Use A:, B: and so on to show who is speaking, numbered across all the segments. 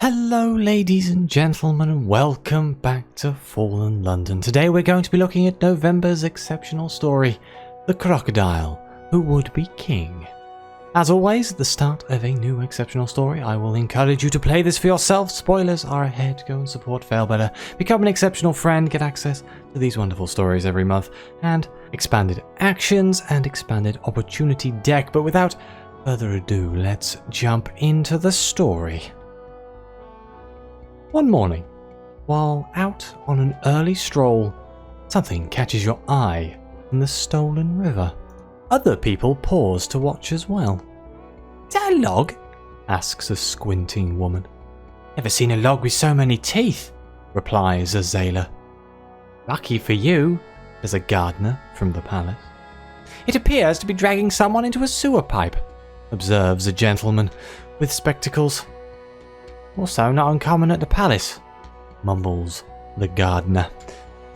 A: Hello ladies and gentlemen, and welcome back to Fallen London. Today we're going to be looking at November's exceptional story, The Crocodile Who Would Be King. As always, at the start of a new exceptional story, I will encourage you to play this for yourself. Spoilers are ahead. Go and support Failbetter, become an exceptional friend, get access to these wonderful stories every month, and expanded actions and expanded opportunity deck. But without further ado, let's jump into the story. One morning, while out on an early stroll, something catches your eye in the stolen river. Other people pause to watch as well. "Is that a log?" asks a squinting woman. "Never seen a log with so many teeth," replies a sailor. "Lucky for you," says a gardener from the palace. "It appears to be dragging someone into a sewer pipe," observes a gentleman with spectacles. "Also not uncommon at the palace," mumbles the gardener.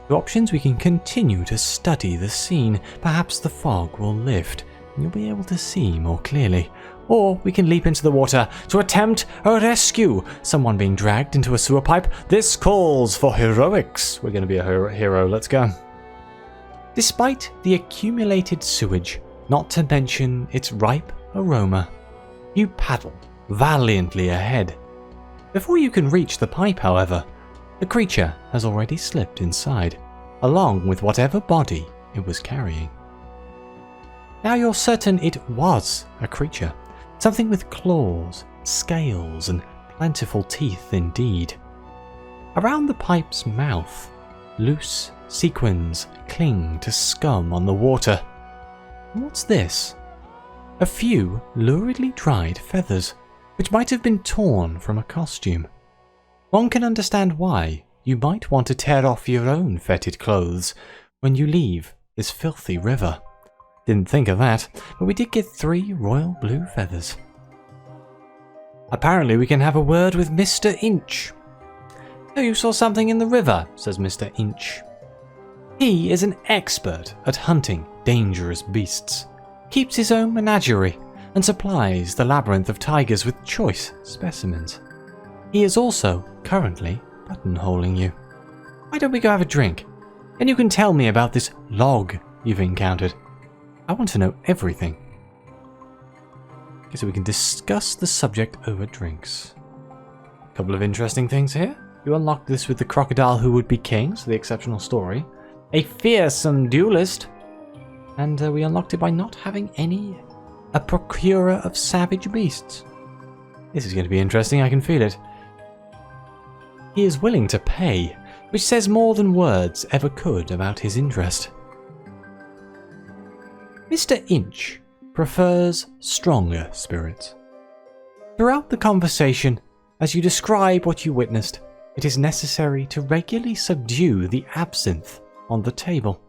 A: Two options: we can continue to study the scene. Perhaps the fog will lift and you'll be able to see more clearly. Or we can leap into the water to attempt a rescue. Someone being dragged into a sewer pipe. This calls for heroics. We're going to be a hero. Let's go. Despite the accumulated sewage, not to mention its ripe aroma, you paddle valiantly ahead. Before you can reach the pipe, however, the creature has already slipped inside, along with whatever body it was carrying. Now you're certain it was a creature, something with claws, scales, and plentiful teeth indeed. Around the pipe's mouth, loose sequins cling to scum on the water. What's this? A few luridly dried feathers, which might have been torn from a costume. One can understand why you might want to tear off your own fetid clothes when you leave this filthy river. Didn't think of that, but we did get 3 royal blue feathers. Apparently we can have a word with Mr. Inch. "Oh, you saw something in the river," says Mr. Inch. He is an expert at hunting dangerous beasts, keeps his own menagerie, and supplies the labyrinth of tigers with choice specimens. He is also currently buttonholing you. Why don't we go have a drink? And you can tell me about this log you've encountered. I want to know everything. Okay, so we can discuss the subject over drinks. A couple of interesting things here. You unlocked this with the crocodile who would be king, so the exceptional story. A fearsome duelist. And we unlocked it by not having a procurer of savage beasts. This is going to be interesting, I can feel it. He is willing to pay, which says more than words ever could about his interest. Mr. Inch prefers stronger spirits. Throughout the conversation, as you describe what you witnessed, it is necessary to regularly subdue the absinthe on the table.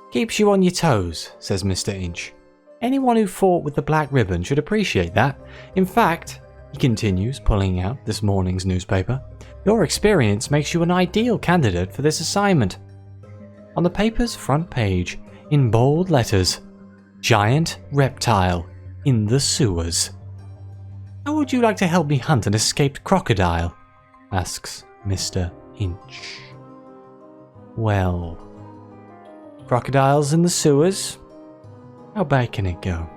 A: "Keeps you on your toes," says Mr. Inch. "Anyone who fought with the black ribbon should appreciate that. In fact," he continues, pulling out this morning's newspaper, "your experience makes you an ideal candidate for this assignment." On the paper's front page, in bold letters, "Giant reptile in the sewers." "How would you like to help me hunt an escaped crocodile?" asks Mr. Inch. Well, crocodiles in the sewers? How bad can it go?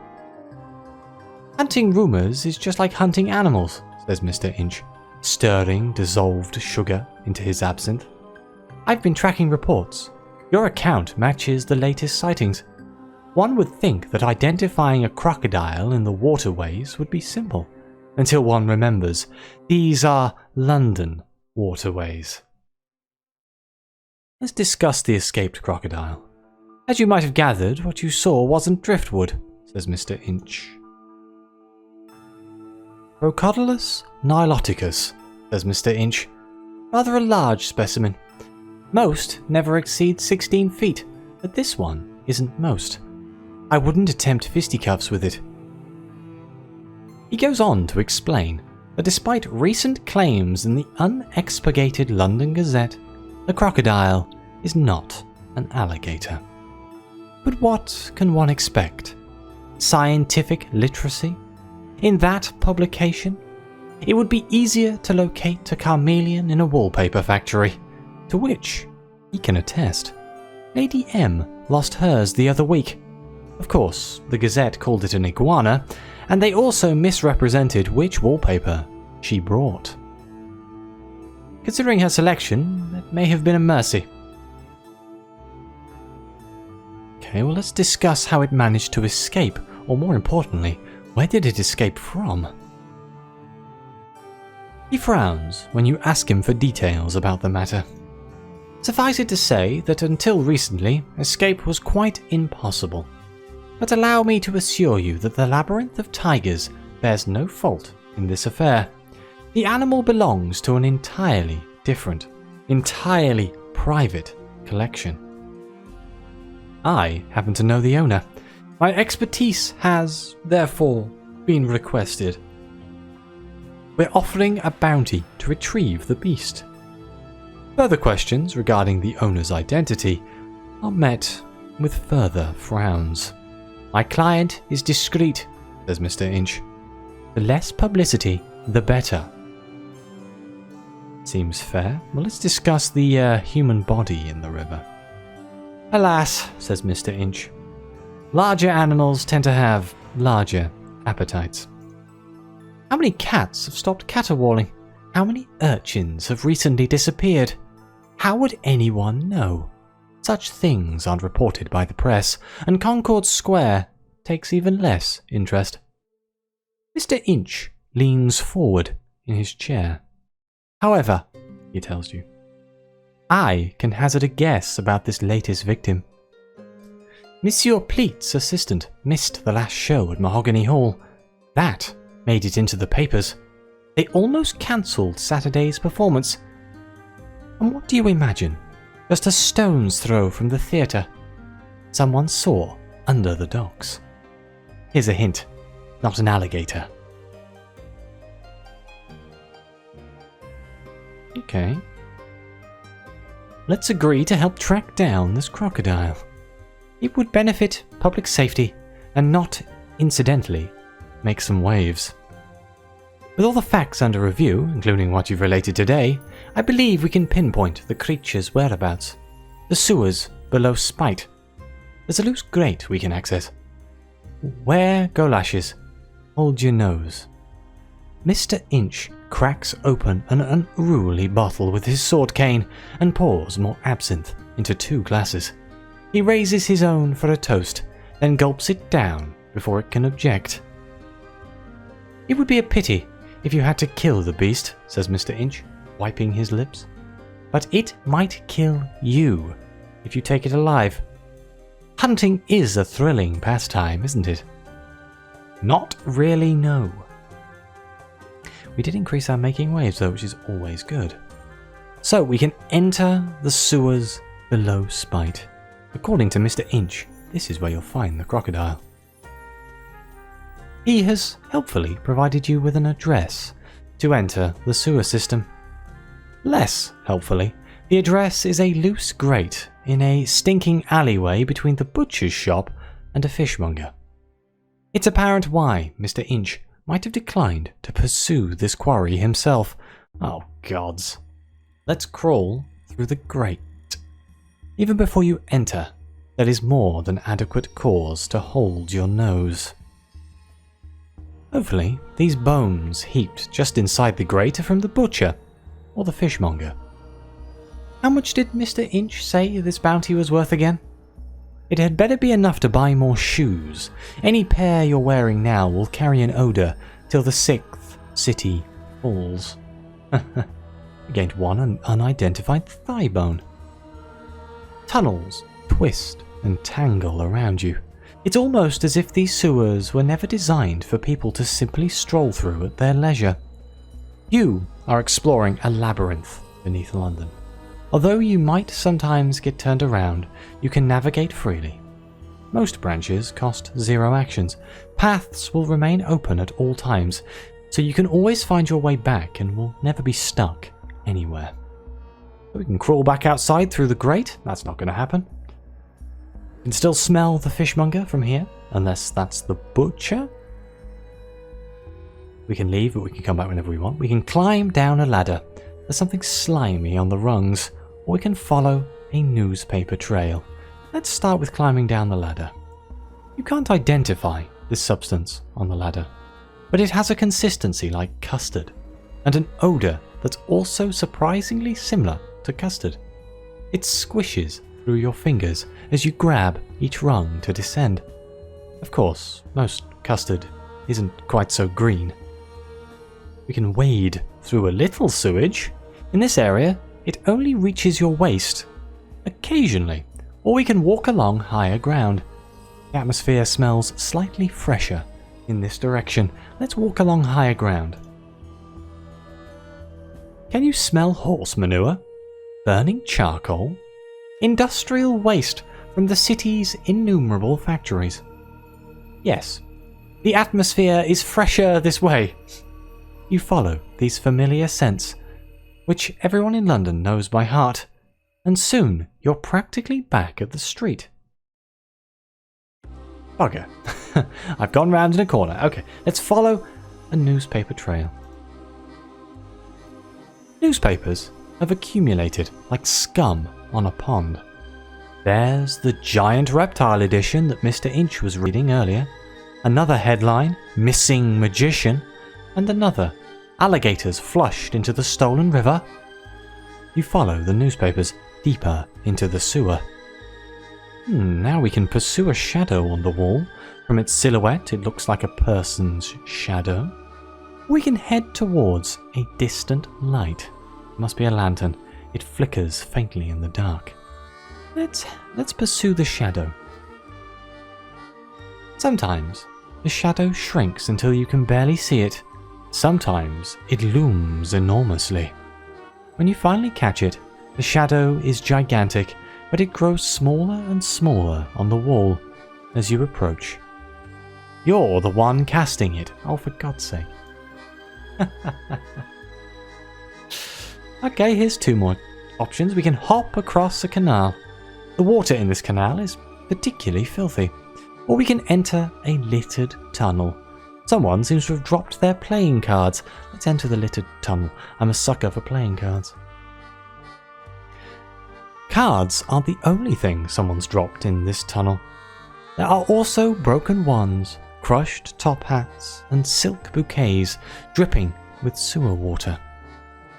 A: "Hunting rumours is just like hunting animals," says Mr. Inch, stirring dissolved sugar into his absinthe. "I've been tracking reports. Your account matches the latest sightings. One would think that identifying a crocodile in the waterways would be simple, until one remembers these are London waterways." Let's discuss the escaped crocodile. "As you might have gathered, what you saw wasn't driftwood," says Mr. Inch. "Crocodilus niloticus," says Mr. Inch. "Rather a large specimen. Most never exceed 16 feet, but this one isn't most. I wouldn't attempt fisticuffs with it." He goes on to explain that despite recent claims in the unexpurgated London Gazette, the crocodile is not an alligator. But what can one expect? Scientific literacy? In that publication, it would be easier to locate a chameleon in a wallpaper factory, to which he can attest. Lady M lost hers the other week. Of course, the Gazette called it an iguana, and they also misrepresented which wallpaper she brought. Considering her selection, that may have been a mercy. Okay, well, let's discuss how it managed to escape, or more importantly, where did it escape from? He frowns when you ask him for details about the matter. Suffice it to say that until recently, escape was quite impossible. But allow me to assure you that the labyrinth of tigers bears no fault in this affair. The animal belongs to an entirely different, entirely private collection. I happen to know the owner. My expertise has, therefore, been requested. We're offering a bounty to retrieve the beast. Further questions regarding the owner's identity are met with further frowns. My client is discreet, says Mr. Inch. The less publicity, the better. Seems fair. Well, let's discuss the human body in the river. Alas, says Mr. Inch, larger animals tend to have larger appetites. How many cats have stopped caterwauling? How many urchins have recently disappeared? How would anyone know? Such things aren't reported by the press, and Concord Square takes even less interest. Mr. Inch leans forward in his chair. However, he tells you, I can hazard a guess about this latest victim. Monsieur Pleat's assistant missed the last show at Mahogany Hall. That made it into the papers. They almost cancelled Saturday's performance. And what do you imagine? Just a stone's throw from the theatre. Someone saw under the docks. Here's a hint. Not an alligator. Okay. Let's agree to help track down this crocodile. It would benefit public safety and not, incidentally, make some waves. With all the facts under review, including what you've related today, I believe we can pinpoint the creature's whereabouts. The sewers below Spite. There's a loose grate we can access. Wear golashes. Hold your nose. Mr. Inch cracks open an unruly bottle with his sword cane and pours more absinthe into 2 glasses. He raises his own for a toast, then gulps it down before it can object. It would be a pity if you had to kill the beast, says Mr. Inch, wiping his lips. But it might kill you if you take it alive. Hunting is a thrilling pastime, isn't it? Not really, no. We did increase our making waves though, which is always good. So we can enter the sewers below Spite. According to Mr. Inch, this is where you'll find the crocodile. He has helpfully provided you with an address to enter the sewer system. Less helpfully, the address is a loose grate in a stinking alleyway between the butcher's shop and a fishmonger. It's apparent why Mr. Inch might have declined to pursue this quarry himself. Oh gods. Let's crawl through the grate. Even before you enter, there is more than adequate cause to hold your nose. Hopefully, these bones heaped just inside the grate are from the butcher or the fishmonger. How much did Mr. Inch say this bounty was worth again? It had better be enough to buy more shoes. Any pair you're wearing now will carry an odour till the 6th city falls. Gained 1 unidentified thigh bone. Tunnels twist and tangle around you. It's almost as if these sewers were never designed for people to simply stroll through at their leisure. You are exploring a labyrinth beneath London. Although you might sometimes get turned around, you can navigate freely. Most branches cost 0 actions. Paths will remain open at all times, so you can always find your way back and will never be stuck anywhere. We can crawl back outside through the grate. That's not going to happen. You can still smell the fishmonger from here, unless that's the butcher. We can leave, but we can come back whenever we want. We can climb down a ladder. There's something slimy on the rungs. Or we can follow a newspaper trail. Let's start with climbing down the ladder. You can't identify this substance on the ladder, but it has a consistency like custard, and an odour that's also surprisingly similar to custard. It squishes through your fingers as you grab each rung to descend. Of course, most custard isn't quite so green. We can wade through a little sewage. In this area, it only reaches your waist occasionally, or we can walk along higher ground. The atmosphere smells slightly fresher in this direction. Let's walk along higher ground. Can you smell horse manure? Burning charcoal? Industrial waste from the city's innumerable factories? Yes, the atmosphere is fresher this way. You follow these familiar scents, which everyone in London knows by heart, and soon you're practically back at the street. Bugger. I've gone round in a corner. Okay, let's follow a newspaper trail. Newspapers have accumulated like scum on a pond. There's the giant reptile edition that Mr. Inch was reading earlier. Another headline, Missing Magician, and another, Alligators flushed into the stolen river. You follow the newspapers deeper into the sewer. Now we can pursue a shadow on the wall. From its silhouette, it looks like a person's shadow. We can head towards a distant light. It must be a lantern. It flickers faintly in the dark. Let's pursue the shadow. Sometimes the shadow shrinks until you can barely see it. Sometimes it looms enormously. When you finally catch it, the shadow is gigantic, but it grows smaller and smaller on the wall as you approach. You're the one casting it. Oh, for God's sake. Okay, here's two more options. We can hop across a canal. The water in this canal is particularly filthy. Or we can enter a littered tunnel. Someone seems to have dropped their playing cards. Let's enter the littered tunnel. I'm a sucker for playing cards. Cards aren't the only thing someone's dropped in this tunnel. There are also broken wands, crushed top hats, and silk bouquets dripping with sewer water.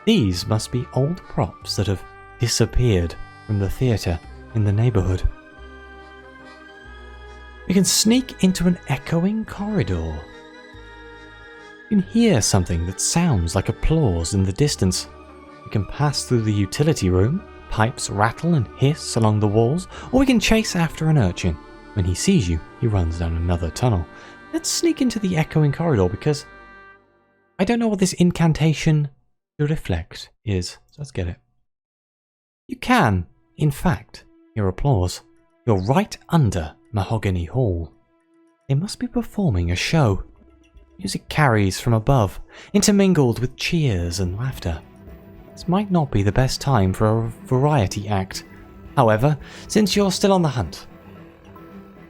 A: These must be old props that have disappeared from the theatre in the neighbourhood. We can sneak into an echoing corridor. You can hear something that sounds like applause in the distance. We can pass through the utility room. Pipes rattle and hiss along the walls, or we can chase after an urchin. When he sees you, he runs down another tunnel. Let's sneak into the echoing corridor because I don't know what this incantation to reflect is, so let's get it. You can, in fact, hear applause. You're right under Mahogany Hall. They must be performing a show. Music carries from above, intermingled with cheers and laughter. This might not be the best time for a variety act. However, since you're still on the hunt.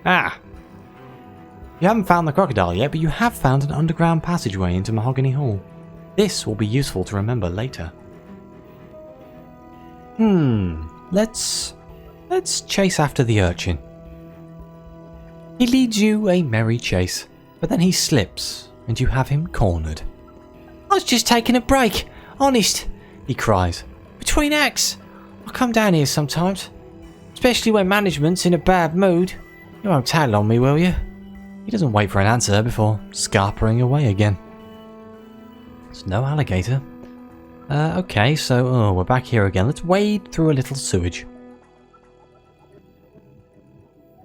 A: You haven't found the crocodile yet, but you have found an underground passageway into Mahogany Hall. This will be useful to remember later. Let's chase after the urchin. He leads you a merry chase, but then he slips and you have him cornered. I was just taking a break, honest, he cries. Between acts, I come down here sometimes, especially when management's in a bad mood. You won't tattle on me, will you? He doesn't wait for an answer before scarpering away again. There's no alligator. Okay, so we're back here again. Let's wade through a little sewage.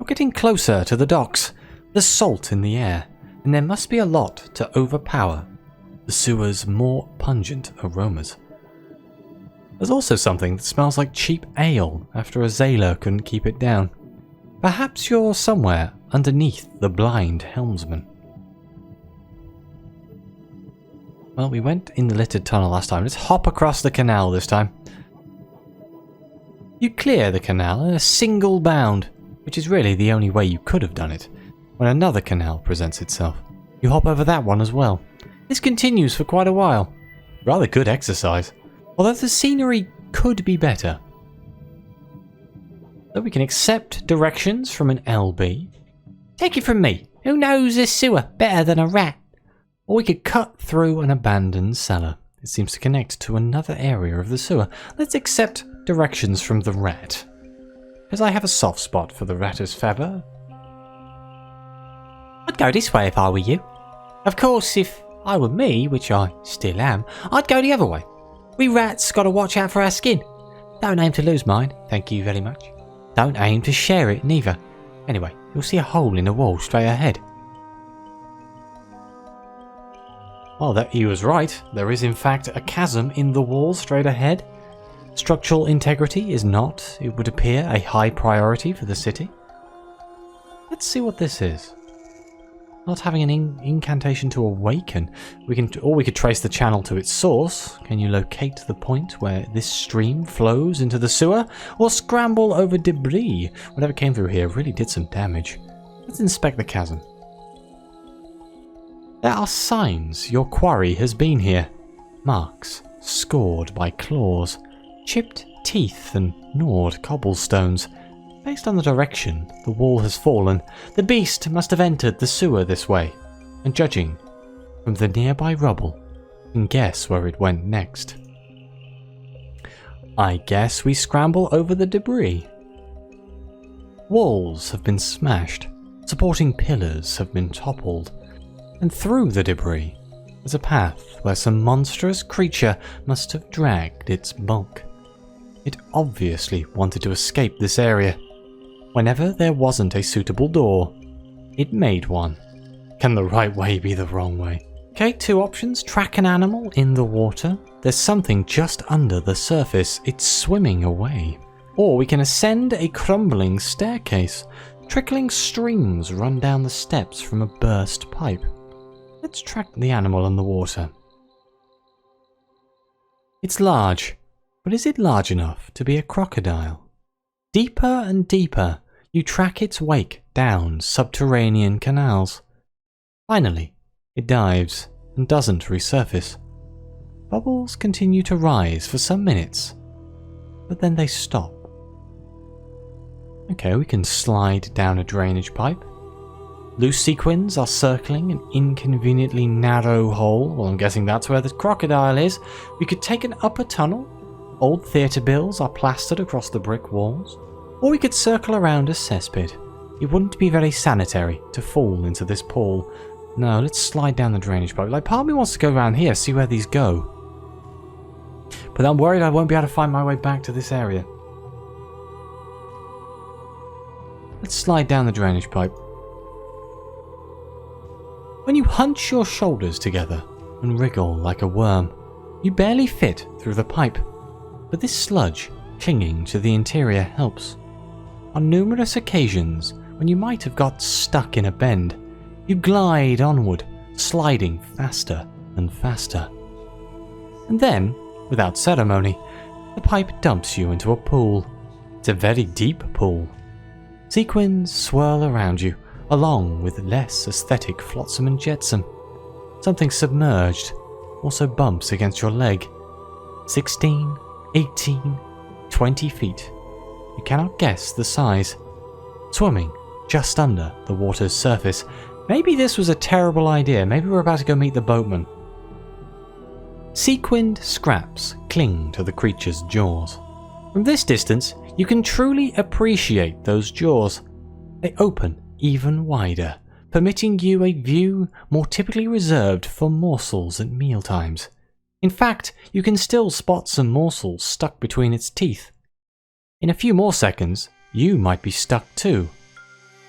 A: We're getting closer to the docks. There's salt in the air, and there must be a lot to overpower the sewer's more pungent aromas. There's also something that smells like cheap ale after a sailor couldn't keep it down. Perhaps you're somewhere underneath the blind helmsman. Well, we went in the littered tunnel last time. Let's hop across the canal this time. You clear the canal in a single bound, which is really the only way you could have done it, when another canal presents itself. You hop over that one as well. This continues for quite a while. Rather good exercise. Although the scenery could be better. So we can accept directions from an LB. Take it from me. Who knows this sewer better than a rat? Or we could cut through an abandoned cellar. It seems to connect to another area of the sewer. Let's accept directions from the rat. Because I have a soft spot for the ratter's feather. I'd go this way if I were you. Of course, if I were me, which I still am, I'd go the other way. We rats gotta watch out for our skin. Don't aim to lose mine, thank you very much. Don't aim to share it neither. Anyway, you'll see a hole in the wall straight ahead. Well, that he was right. There is in fact a chasm in the wall straight ahead. Structural integrity is not, it would appear, a high priority for the city. Let's see what this is. Not having an incantation to awaken. We could trace the channel to its source. Can you locate the point where this stream flows into the sewer? Or scramble over debris? Whatever came through here really did some damage. Let's inspect the chasm. There are signs your quarry has been here. Marks scored by claws, chipped teeth and gnawed cobblestones. Based on the direction the wall has fallen, the beast must have entered the sewer this way, and judging from the nearby rubble, you can guess where it went next. I guess we scramble over the debris. Walls have been smashed, supporting pillars have been toppled, and through the debris is a path where some monstrous creature must have dragged its bulk. It obviously wanted to escape this area. Whenever there wasn't a suitable door, it made one. Can the right way be the wrong way? Okay, two options. Track an animal in the water. There's something just under the surface. It's swimming away. Or we can ascend a crumbling staircase. Trickling streams run down the steps from a burst pipe. Let's track the animal in the water. It's large, but is it large enough to be a crocodile? Deeper and deeper, you track its wake down subterranean canals. Finally, it dives and doesn't resurface. Bubbles continue to rise for some minutes, but then they stop. Okay, we can slide down a drainage pipe. Loose sequins are circling an inconveniently narrow hole. Well, I'm guessing that's where the crocodile is. We could take an upper tunnel. Old theatre bills are plastered across the brick walls. Or we could circle around a cesspit. It wouldn't be very sanitary to fall into this pool. No, let's slide down the drainage pipe. Like, part of me wants to go around here, see where these go. But I'm worried I won't be able to find my way back to this area. Let's slide down the drainage pipe. When you hunch your shoulders together and wriggle like a worm, you barely fit through the pipe. But this sludge clinging to the interior helps. On numerous occasions, when you might have got stuck in a bend, you glide onward, sliding faster and faster. And then, without ceremony, the pipe dumps you into a pool. It's a very deep pool. Sequins swirl around you, along with less aesthetic flotsam and jetsam. Something submerged also bumps against your leg. 16, 18, 20 feet. You cannot guess the size. Swimming just under the water's surface. Maybe this was a terrible idea. Maybe we're about to go meet the boatman. Sequined scraps cling to the creature's jaws. From this distance, you can truly appreciate those jaws. They open even wider, permitting you a view more typically reserved for morsels at mealtimes. In fact, you can still spot some morsels stuck between its teeth. In a few more seconds, you might be stuck too.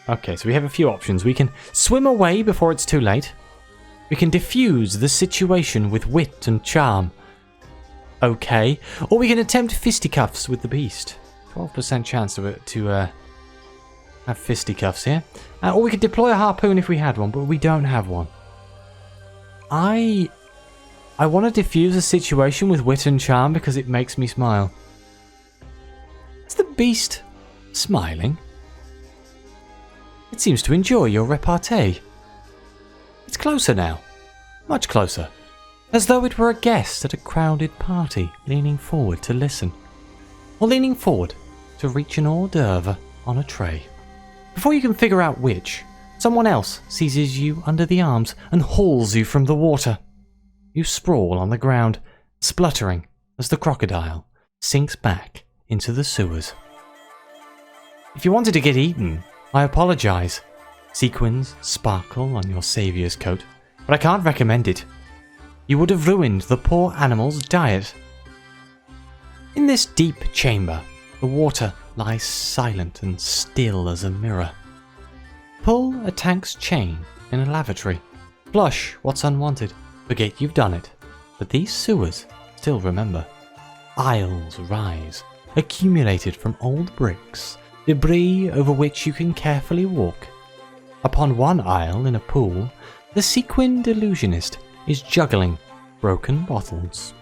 A: Okay, so we have a few options. We can swim away before it's too late. We can diffuse the situation with wit and charm. Okay, or we can attempt fisticuffs with the beast. 12% chance to have fisticuffs here. Or we could deploy a harpoon if we had one, but we don't have one. I want to diffuse a situation with wit and charm because it makes me smile. Is the beast smiling? It seems to enjoy your repartee. It's closer now. Much closer, as though it were a guest at a crowded party leaning forward to listen, or leaning forward to reach an hors d'oeuvre on a tray. Before you can figure out which, someone else seizes you under the arms and hauls you from the water. You sprawl on the ground, spluttering as the crocodile sinks back into the sewers. If you wanted to get eaten, I apologize. Sequins sparkle on your saviour's coat, but I can't recommend it. You would have ruined the poor animal's diet. In this deep chamber, the water lies silent and still as a mirror. Pull a tank's chain in a lavatory. Flush what's unwanted. Forget you've done it. But these sewers still remember. Aisles rise, accumulated from old bricks, debris over which you can carefully walk. Upon one aisle in a pool, the sequined illusionist is juggling broken bottles.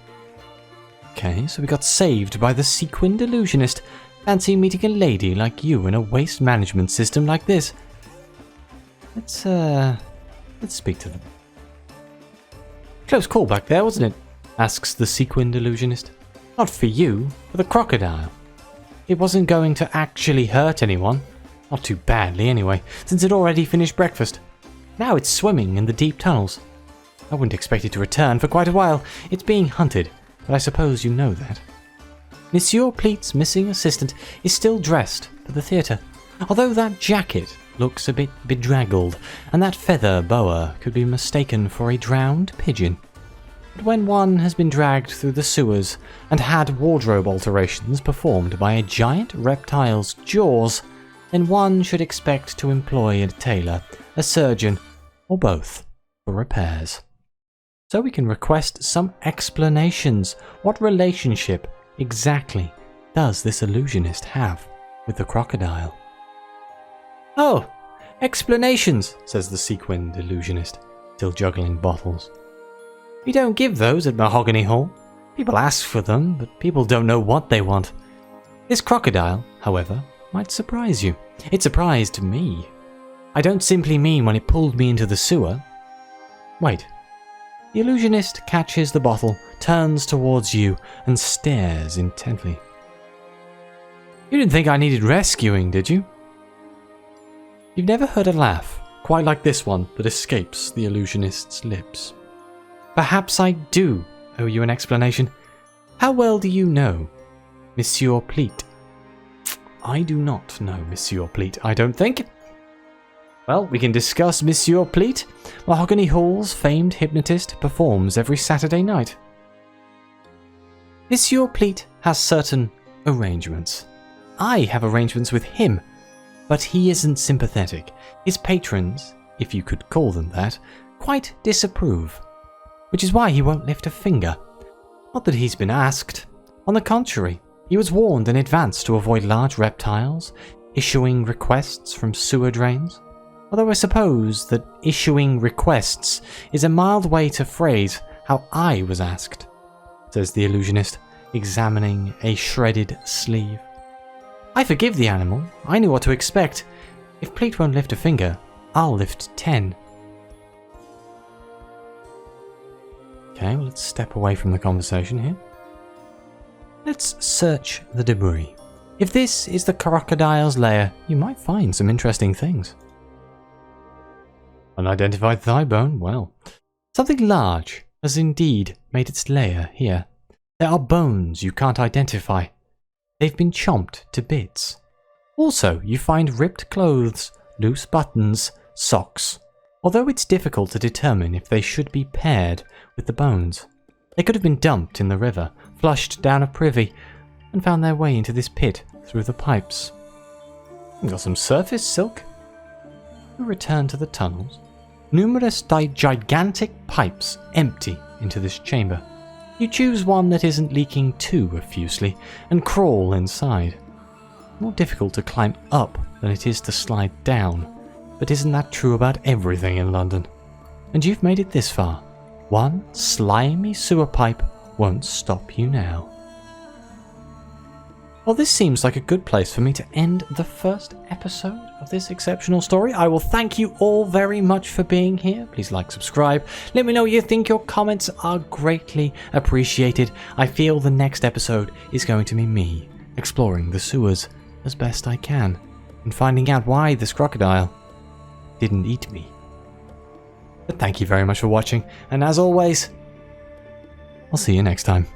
A: Okay, so we got saved by the sequined illusionist. Fancy meeting a lady like you in a waste management system like this. Let's speak to them. Close call back there, wasn't it? Asks the sequined illusionist. Not for you, for the crocodile. It wasn't going to actually hurt anyone. Not too badly anyway, since it already finished breakfast. Now it's swimming in the deep tunnels. I wouldn't expect it to return for quite a while. It's being hunted, but I suppose you know that. Monsieur Pleat's missing assistant is still dressed for the theatre, although that jacket looks a bit bedraggled, and that feather boa could be mistaken for a drowned pigeon. But when one has been dragged through the sewers and had wardrobe alterations performed by a giant reptile's jaws, then one should expect to employ a tailor, a surgeon, or both for repairs. So we can request some explanations. What relationship exactly does this illusionist have with the crocodile? Oh, explanations, says the sequined illusionist, still juggling bottles. We don't give those at Mahogany Hall. People ask for them, but people don't know what they want. This crocodile, however, might surprise you. It surprised me. I don't simply mean when it pulled me into the sewer. Wait. The illusionist catches the bottle, turns towards you, and stares intently. You didn't think I needed rescuing, did you? You've never heard a laugh quite like this one that escapes the illusionist's lips. Perhaps I do owe you an explanation. How well do you know Monsieur Pleat? I do not know Monsieur Pleat, I don't think. Well, we can discuss Monsieur Pleat. Mahogany Hall's famed hypnotist performs every Saturday night. Monsieur Pleat has certain arrangements. I have arrangements with him, but he isn't sympathetic. His patrons, if you could call them that, quite disapprove, which is why he won't lift a finger. Not that he's been asked. On the contrary, he was warned in advance to avoid large reptiles, issuing requests from sewer drains. Although I suppose that issuing requests is a mild way to phrase how I was asked, says the illusionist, examining a shredded sleeve. I forgive the animal. I knew what to expect. If Pleat won't lift a finger, I'll lift 10. Okay, well, let's step away from the conversation here. Let's search the debris. If this is the crocodile's lair, you might find some interesting things. Unidentified thigh bone, well. Something large has indeed made its lair here. There are bones you can't identify. They've been chomped to bits. Also, you find ripped clothes, loose buttons, socks. Although it's difficult to determine if they should be paired with the bones. They could have been dumped in the river, flushed down a privy, and found their way into this pit through the pipes. We've got some surface silk. We return to the tunnels. Numerous gigantic pipes empty into this chamber. You choose one that isn't leaking too effusely and crawl inside. More difficult to climb up than it is to slide down, but isn't that true about everything in London? And you've made it this far. One slimy sewer pipe won't stop you now. Well, this seems like a good place for me to end the first episode of this exceptional story. I will thank you all very much for being here. Please like, subscribe. Let me know what you think. Your comments are greatly appreciated. I feel the next episode is going to be me exploring the sewers as best I can and finding out why this crocodile didn't eat me. But thank you very much for watching, and as always, I'll see you next time.